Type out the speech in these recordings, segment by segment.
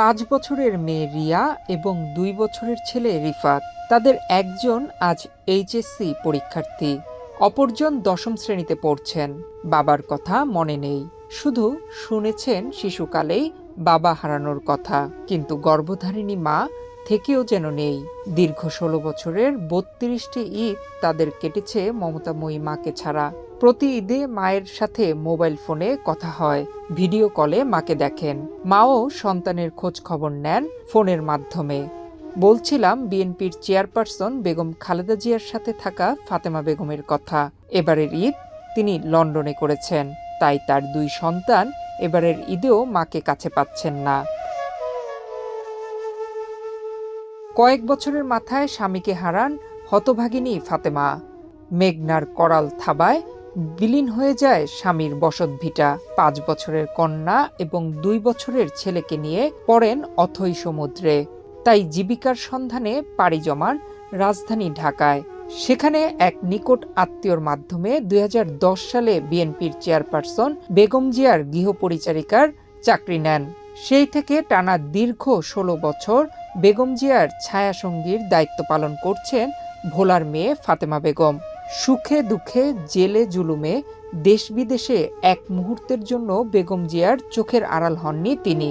5 বছরের মেয়ে রিয়া এবং 2 বছরের ছেলে রিফাত। তাদের একজন আজ এইচএসসি পরীক্ষার্থী, অপরজন 10ম শ্রেণীতে পড়ছেন। বাবার কথা মনে নেই, শুধু শুনেছেন শিশুকালেই বাবা হারানোর কথা, কিন্তু গর্ভধারিণী মা থেকেও যেন নেই। দীর্ঘ 16 বছরের 32টি ঈদ তাদের কেটেছে মমতাময়ী মাকে ছাড়া। প্রতি ঈদে মায়ের সাথে মোবাইল ফোনে কথা হয়, ভিডিও কলে মাকে দেখেন। মাও সন্তানের খোঁজ খবর নেন ফোনের মাধ্যমে। বলছিলাম বিএনপির চেয়ারপারসন বেগম খালেদা জিয়ার সাথে থাকা ফাতেমা বেগমের কথা। এবারের ঈদ তিনি লন্ডনে করেছেন, তাই তার 2 সন্তান এবারের ঈদেও মাকে কাছে পাচ্ছেন না। কয়েক বছরের মাথায় স্বামীকে হারান হতভাগিনী ফাতেমা। মেঘনার করাল থাবায় বিলীন হয়ে যায় স্বামীর বসতভিটা। 5 বছরের কন্যা এবং 2 বছরের ছেলেকে নিয়ে পড়েন অথৈ সমুদ্রে। তাই জীবিকার সন্ধানে পাড়ি জমান রাজধানী ঢাকায়। সেখানে এক নিকট আত্মীয়র মাধ্যমে 2010 সালে বিএনপির চেয়ারপারসন বেগম জিয়ার গৃহপরিচারিকার চাকরি নেন। সেই থেকে টানা দীর্ঘ 16 বছর বেগম জিয়ার ছায়াসঙ্গীর দায়িত্ব পালন করছেন ভোলার মেয়ে ফাতেমা বেগম। সুখে দুঃখে জেলে জুলুমে দেশ বিদেশে এক মুহূর্তের জন্য বেগম জিয়ার চোখের আড়াল হননি তিনি।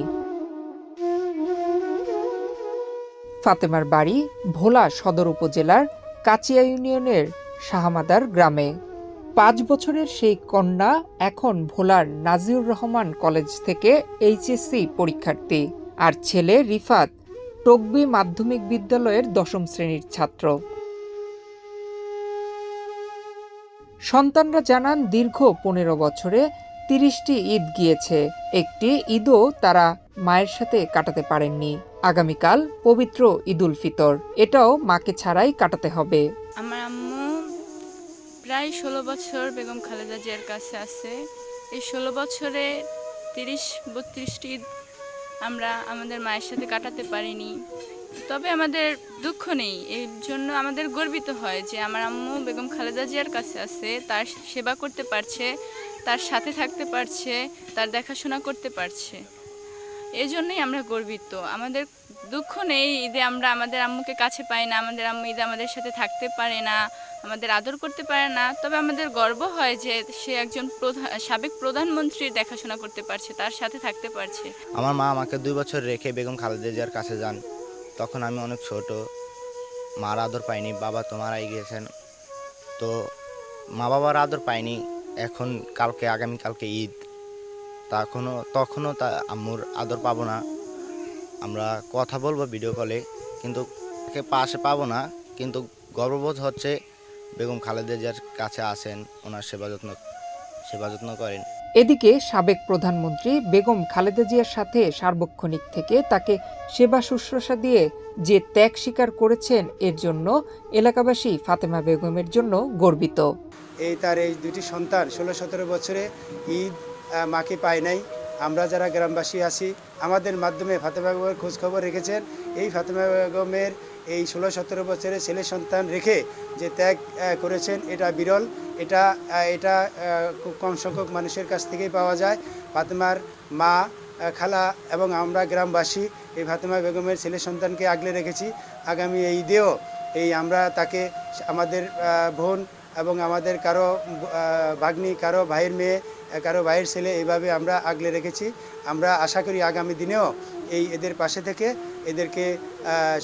ফাতেমার বাড়ি ভোলা সদর উপজেলার কাচিয়া ইউনিয়নের শাহমাদার গ্রামে। 5 বছরের সেই কন্যা এখন ভোলার নাজিউর রহমান কলেজ থেকে এইচএসসি পরীক্ষার্থী, আর ছেলে রিফাত টকবি মাধ্যমিক বিদ্যালয়ের 10ম শ্রেণীর ছাত্র। সন্তানরা জানান দীর্ঘ 15 বছরে 30টি ঈদ গিয়েছে, একটি ঈদও তারা মায়ের সাথে কাটাতে পারেননি। আগামীকাল পবিত্র ঈদুল ফিতর, এটাও মাকে ছাড়াই কাটাতে হবে। আমার আম্মু প্রায় 16 বছর বেগম খালেদা জিয়ার কাছে আছে। এই 16 বছরে 30-32টি ঈদ আমরা আমাদের মায়ের সাথে কাটাতে পারিনি। তবে আমাদের দুঃখ নেই, এই জন্য আমাদের গর্বিত হয় যে আমার আম্মু বেগম খালেদা জিয়ার কাছে আছে, তার সেবা করতে পারছে, তার সাথে থাকতে পারছে, তার দেখাশোনা করতে পারছে। এই জন্যই আমরা গর্বিত। আমাদের দুঃখ নেই ঈদে আমরা আমাদের আম্মুকে কাছে পাই না, আমাদের আম্মু ঈদে আমাদের সাথে থাকতে পারে না, আমাদের আদর করতে পারে না। তবে আমাদের গর্ব হয় যে সে একজন সাবেক প্রধানমন্ত্রীর দেখাশোনা করতে পারছে, তার সাথে থাকতে পারছে। আমার মা আমাকে 2 বছর রেখে বেগম খালেদা জিয়ার কাছে যান। তখন আমি অনেক ছোট, মার আদর পাইনি, বাবা তো মারাই গিয়েছেন, তো মা বাবার আদর পাইনি। এখন আগামীকালকে ঈদ, তখনও আম্মুর আদর পাবো না। আমরা কথা বলবো ভিডিও কলে, কিন্তু তাকে পাশে পাবো না। কিন্তু গর্ববোধ হচ্ছে বেগম খালেদা জিয়ার কাছে আসেন, ওনার সেবা যত্ন করেন। এদিকে সাবেক প্রধানমন্ত্রী বেগম খালেদা জিয়ার সাথে সার্বক্ষণিক থেকে তাকে সেবা শুশ্রূষা দিয়ে যে ত্যাগ স্বীকার করেছেন, এর জন্য এলাকাবাসী ফাতেমা বেগমের জন্য গর্বিত। তার এই 2টি সন্তান 16-17 বছরে ঈদ মাকে পায় নাই। আমরা যারা গ্রামবাসী আছি আমাদের মাধ্যমে ফাতেমা বেগমের খোঁজ খবর রেখেছেন। এই ফাতেমা বেগমের এই 16-17 বছরের ছেলে সন্তান রেখে যে ত্যাগ করেছেন, এটা বিরল। এটা খুব কম সংখ্যক মানুষের কাছ থেকেই পাওয়া যায়। ফাতেমার মা, খালা এবং আমরা গ্রামবাসী এই ফাতেমা বেগমের ছেলে সন্তানকে আগলে রেখেছি। আগামী এই ঈদেও আমরা তাকে আমাদের বোন এবং আমাদের কারো ভাগ্নি, কারো ভাইয়ের মেয়ে, কারো ভাইয়ের ছেলে, এইভাবে আমরা আগলে রেখেছি। আমরা আশা করি আগামী দিনেও এদের পাশে থেকে এদেরকে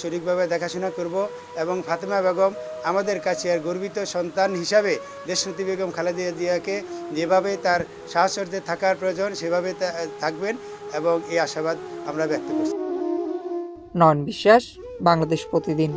সঠিকভাবে দেখাশোনা করব এবং ফাতেমা বেগম আমাদের কাছে আর গর্বিত সন্তান হিসাবে দেশনেত্রী বেগম খালেদা জিয়াকে যেভাবে তার সাহচর্যে থাকার প্রয়োজন সেভাবে থাকবেন এবং এই আশাবাদ আমরা ব্যক্ত করছি। নয়ন বিশ্বাস, বাংলাদেশ প্রতিদিন।